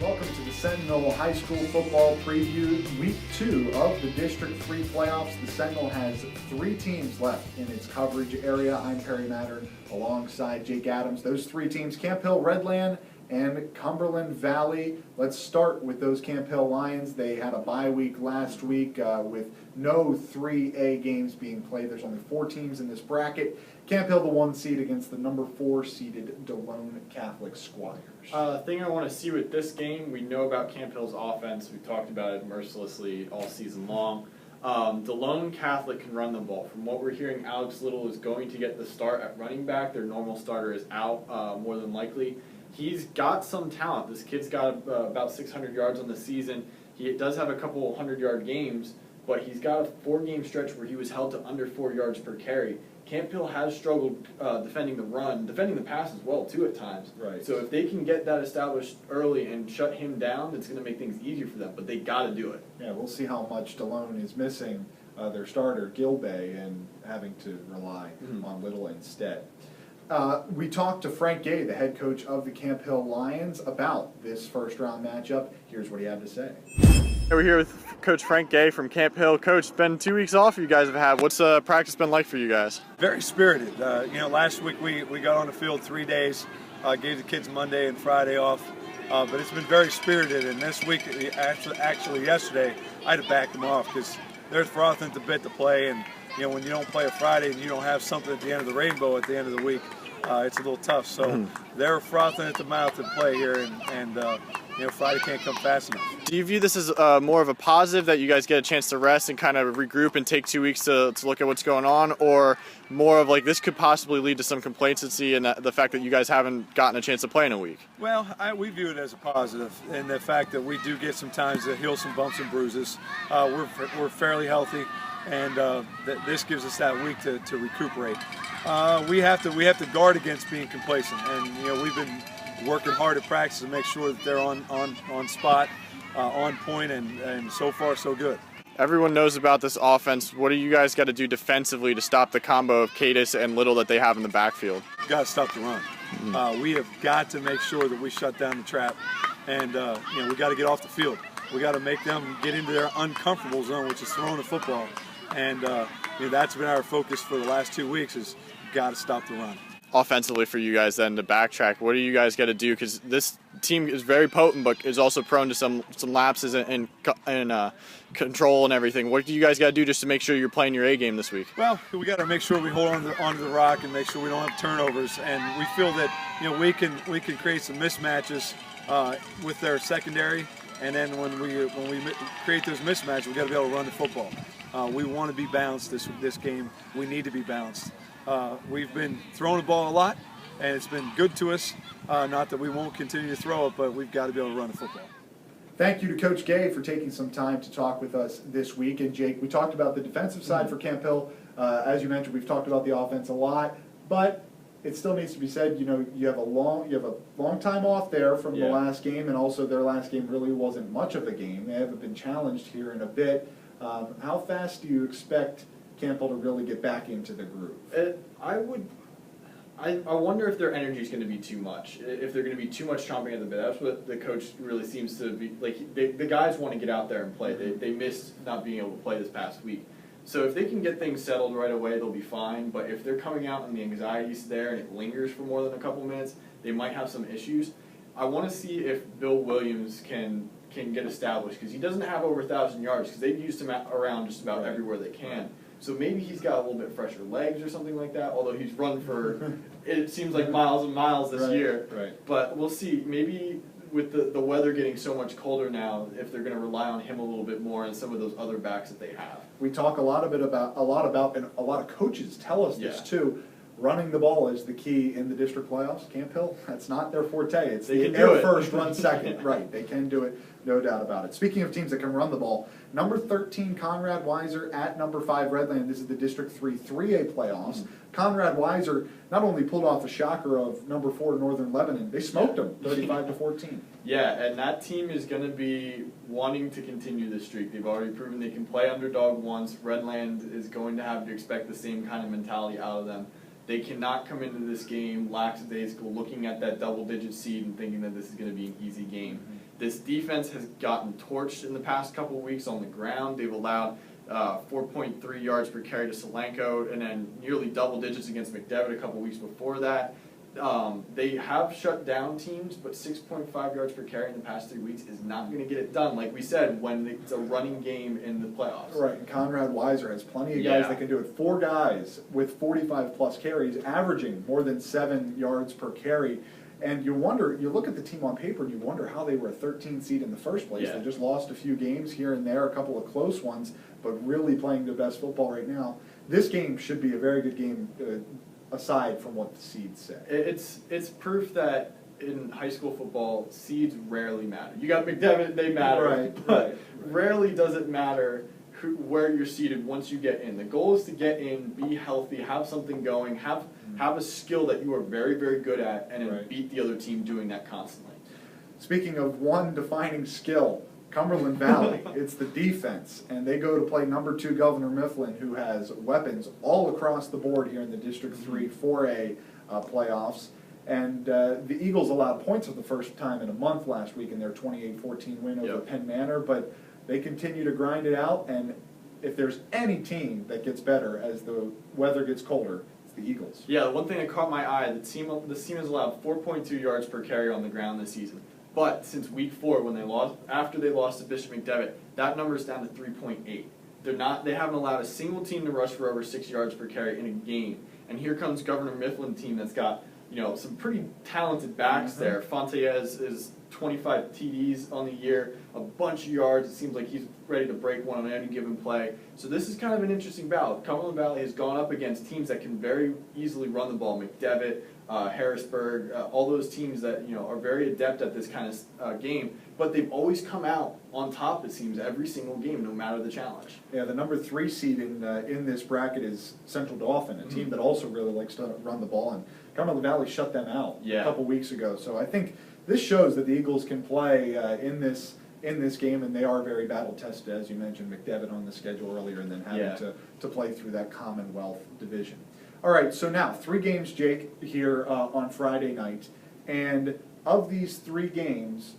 Welcome to the Sentinel High School Football Preview, Week 2 of the District 3 playoffs. The Sentinel has 3 teams left in its coverage area. I'm Perry Mattern alongside Jake Adams. Those 3 teams, Camp Hill, Redland, and Cumberland Valley. Let's start with those Camp Hill Lions. They had a bye week last week with no 3A games being played. There's only 4 teams in this bracket. Camp Hill, the 1 seed against the number 4 seeded Delone Catholic Squires. Thing I want to see with this game, we know about Camp Hill's offense. We've talked about it mercilessly all season long. Delone Catholic can run the ball. From what we're hearing, Alex Little is going to get the start at running back. Their normal starter is out, more than likely. He's got some talent. This kid's got about 600 yards on the season. He does have a couple 100-yard games, but he's got a 4-game stretch where he was held to under 4 yards per carry. Camp Hill has struggled defending the run, defending the pass as well, too, at times. Right. So if they can get that established early and shut him down, it's going to make things easier for them, but they got to do it. Yeah, we'll see how much Delone is missing their starter, Gilbay, and having to rely on Little instead. We talked to Frank Gay, the head coach of the Camp Hill Lions, about this first-round matchup. Here's what he had to say. We're here with Coach Frank Gay from Camp Hill. Coach, it's been 2 weeks off you guys have had. What's practice been like for you guys? Very spirited. Last week we got on the field 3 days, gave the kids Monday and Friday off, but it's been very spirited. And this week, actually yesterday, I had to back them off because they're frothing at the bit to play. And when you don't play a Friday and you don't have something at the end of the rainbow at the end of the week, it's a little tough. So they're frothing at the mouth to play here, and Friday can't come fast enough. Do you view this as more of a positive that you guys get a chance to rest and kind of regroup and take 2 weeks to look at what's going on, or more of like this could possibly lead to some complacency and the fact that you guys haven't gotten a chance to play in a week? Well, we view it as a positive in the fact that we do get some times to heal some bumps and bruises. We're fairly healthy, and this gives us that week to recuperate. We have to guard against being complacent, and we've been working hard at practice to make sure that they're on spot, on point, and so far so good. Everyone knows about this offense. What do you guys got to do defensively to stop the combo of Cadis and Little that they have in the backfield? We've got to stop the run. We have got to make sure that we shut down the trap, and we got to get off the field. We got to make them get into their uncomfortable zone, which is throwing the football, and that's been our focus for the last 2 weeks. Is got to stop the run. Offensively for you guys then to backtrack, what do you guys got to do? Because this team is very potent, but is also prone to some lapses in control and everything. What do you guys got to do just to make sure you're playing your A game this week? Well, we got to make sure we hold onto the rock and make sure we don't have turnovers. And we feel that we can create some mismatches with their secondary. And then when we create those mismatches, we got to be able to run the football. We want to be balanced this game. We need to be balanced. We've been throwing the ball a lot, and it's been good to us. Not that we won't continue to throw it, but we've got to be able to run the football. Thank you to Coach Gay for taking some time to talk with us this week. And Jake, we talked about the defensive side for Camp Hill. As you mentioned, we've talked about the offense a lot, but it still needs to be said. You have a long time off there from the last game, and also their last game really wasn't much of a game. They haven't been challenged here in a bit. How fast do you expect Camp Hill to really get back into the groove? I wonder if their energy is going to be too much. If they're going to be too much chomping at the bit. That's what the coach really seems to be like. The guys want to get out there and play. They missed not being able to play this past week. So if they can get things settled right away, they'll be fine. But if they're coming out and the anxiety's there and it lingers for more than a couple minutes, they might have some issues. I want to see if Bill Williams can get established, because he doesn't have over 1,000 yards, because they've used him around just about everywhere they can. So maybe he's got a little bit fresher legs or something like that, although he's run for, it seems like miles and miles this year. Right. But we'll see. Maybe with the weather getting so much colder now, if they're going to rely on him a little bit more and some of those other backs that they have. We talk a lot about, and a lot of coaches tell us this too. Running the ball is the key in the district playoffs. Camp Hill, that's not their forte. It's the air first, run second. Right, they can do it, no doubt about it. Speaking of teams that can run the ball, number 13 Conrad Weiser at number 5 Redland. This is the District 3 3A playoffs. Conrad Weiser not only pulled off a shocker of number 4 Northern Lebanon, they smoked them 35-14. Yeah, and that team is going to be wanting to continue this streak. They've already proven they can play underdog once. Redland is going to have to expect the same kind of mentality out of them. They cannot come into this game lackadaisical, looking at that double-digit seed and thinking that this is going to be an easy game. This defense has gotten torched in the past couple of weeks on the ground. They've allowed 4.3 yards per carry to Solanco, and then nearly double digits against McDevitt a couple weeks before that. They have shut down teams, but 6.5 yards per carry in the past 3 weeks is not going to get it done, like we said, when it's a running game in the playoffs. Right, and Conrad Weiser has plenty of guys that can do it. 4 guys with 45-plus carries, averaging more than 7 yards per carry. And you wonder, you look at the team on paper and you wonder how they were a 13 seed in the first place. Yeah. They just lost a few games here and there, a couple of close ones, but really playing their best football right now. This game should be a very good game, aside from what the seeds say. It's proof that in high school football, seeds rarely matter. You got McDevitt, they matter, Right, but rarely does it matter where you're seated once you get in. The goal is to get in, be healthy, have something going, have a skill that you are very, very good at, and then beat the other team doing that constantly. Speaking of one defining skill, Cumberland Valley, it's the defense, and they go to play number 2 Governor Mifflin, who has weapons all across the board here in the District 3 4A playoffs. And the Eagles allowed points for the first time in a month last week in their 28-14 win over Penn Manor, but they continue to grind it out, and if there's any team that gets better as the weather gets colder, it's the Eagles. Yeah, one thing that caught my eye, the team has allowed 4.2 yards per carry on the ground this season. But since week 4, when after they lost to Bishop McDevitt, that number is down to 3.8. They haven't allowed a single team to rush for over 6 yards per carry in a game. And here comes Governor Mifflin team that's got some pretty talented backs there. Fontaez is 25 TDs on the year, a bunch of yards. It seems like he's ready to break one on any given play. So this is kind of an interesting battle. Cumberland Valley has gone up against teams that can very easily run the ball. McDevitt, Harrisburg, all those teams that are very adept at this kind of game. But they've always come out on top, it seems, every single game, no matter the challenge. Yeah, the number 3 seed in this bracket is Central Dauphin, a team that also really likes to run the ball, and Cumberland Valley shut them out a couple weeks ago. So I think this shows that the Eagles can play in this game, and they are very battle-tested, as you mentioned, McDevitt on the schedule earlier, and then having to play through that Commonwealth division. All right, so now 3 games, Jake, here on Friday night, and of these 3 games,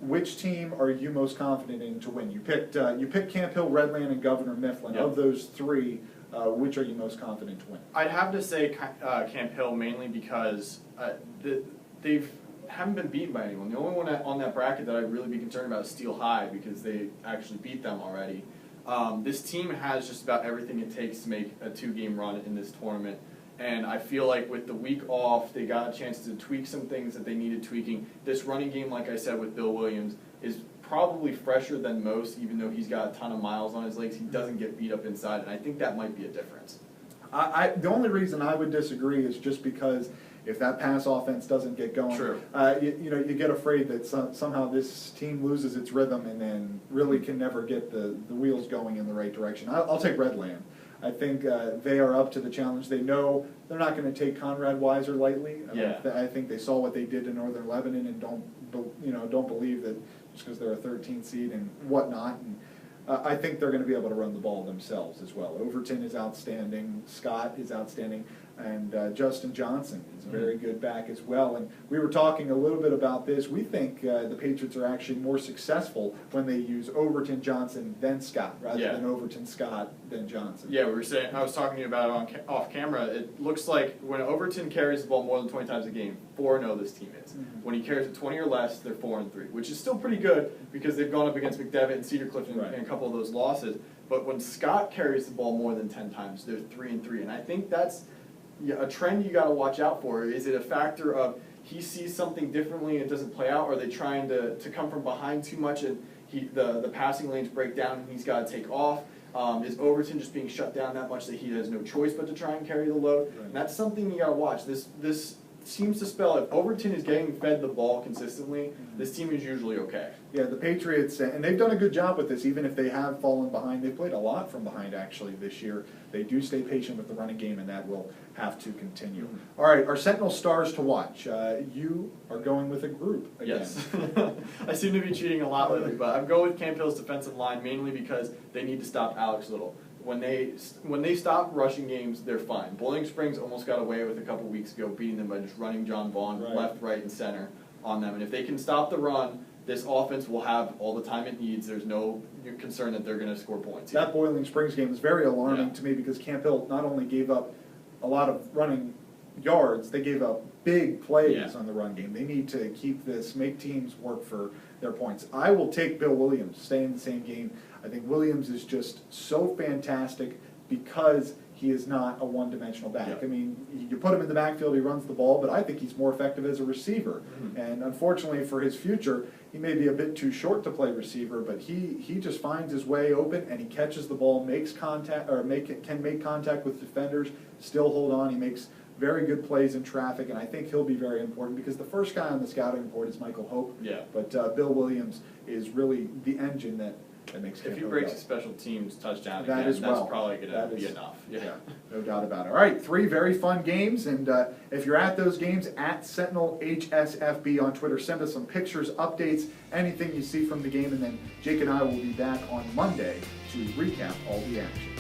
which team are you most confident in to win? You picked Camp Hill, Redland, and Governor Mifflin. Of those 3, which are you most confident to win? I'd have to say Camp Hill, mainly because they haven't been beaten by anyone. The only one on that bracket that I'd really be concerned about is Steel High, because they actually beat them already. This team has just about everything it takes to make a 2-game run in this tournament. And I feel like with the week off, they got a chance to tweak some things that they needed tweaking. This running game, like I said, with Bill Williams, is probably fresher than most, even though he's got a ton of miles on his legs. He doesn't get beat up inside, and I think that might be a difference. The only reason I would disagree is just because if that pass offense doesn't get going, you get afraid that somehow this team loses its rhythm and then really can never get the wheels going in the right direction. I'll take Redland. I think they are up to the challenge. They know they're not going to take Conrad Weiser lightly. I think they saw what they did to Northern Lebanon and don't believe that just because they're a 13th seed and whatnot. And I think they're going to be able to run the ball themselves as well. Overton is outstanding. Scott is outstanding. And Justin Johnson is a very good back as well. And we were talking a little bit about this. We think the Patriots are actually more successful when they use Overton, Johnson, then Scott, rather than Overton, Scott, then Johnson. Yeah, I was talking to you about it off camera. It looks like when Overton carries the ball more than 20 times a game, 4-0 this team is. When he carries it 20 or less, they're 4-3, which is still pretty good because they've gone up against McDevitt and Cedar Cliff in a couple of those losses. But when Scott carries the ball more than 10 times, they're 3-3. And I think that's a trend you got to watch out for. Is it a factor of he sees something differently and it doesn't play out, or are they trying to come from behind too much and the passing lanes break down and he's got to take off? Is Overton just being shut down that much that he has no choice but to try and carry the load? And that's something you got to watch. This seems to spell if Overton is getting fed the ball consistently, this team is usually okay. Yeah, the Patriots, and they've done a good job with this, even if they have fallen behind. They've played a lot from behind, actually, this year. They do stay patient with the running game, and that will have to continue. All right, our Sentinel stars to watch. You are going with a group again. Yes. I seem to be cheating a lot lately, but I'm going with Camp Hill's defensive line mainly because they need to stop Alex Little. when they stop rushing games, they're fine. Bowling Springs almost got away with a couple weeks ago, beating them by just running John Vaughn left, right, and center on them. And if they can stop the run, this offense will have all the time it needs. There's no concern that they're going to score points. That Boiling Springs game is very alarming to me because Camp Hill not only gave up a lot of running yards, they gave up big plays on the run game. They need to keep this, make teams work for their points. I will take Bill Williams, stay in the same game. I think Williams is just so fantastic because he is not a one-dimensional back. I mean, you put him in the backfield, he runs the ball, but I think he's more effective as a receiver. And unfortunately for his future, he may be a bit too short to play receiver, but he just finds his way open and he catches the ball, makes contact, or can make contact with defenders, still hold on. He makes very good plays in traffic, and I think he'll be very important because the first guy on the scouting report is Michael Hope. But Bill Williams is really the engine that makes Camp If he Hill breaks go. a special teams touchdown That again, as well. that's probably going to be is- enough. No doubt about it. All right, 3 very fun games, and if you're at those games, at Sentinel HSFB on Twitter, send us some pictures, updates, anything you see from the game, and then Jake and I will be back on Monday to recap all the action.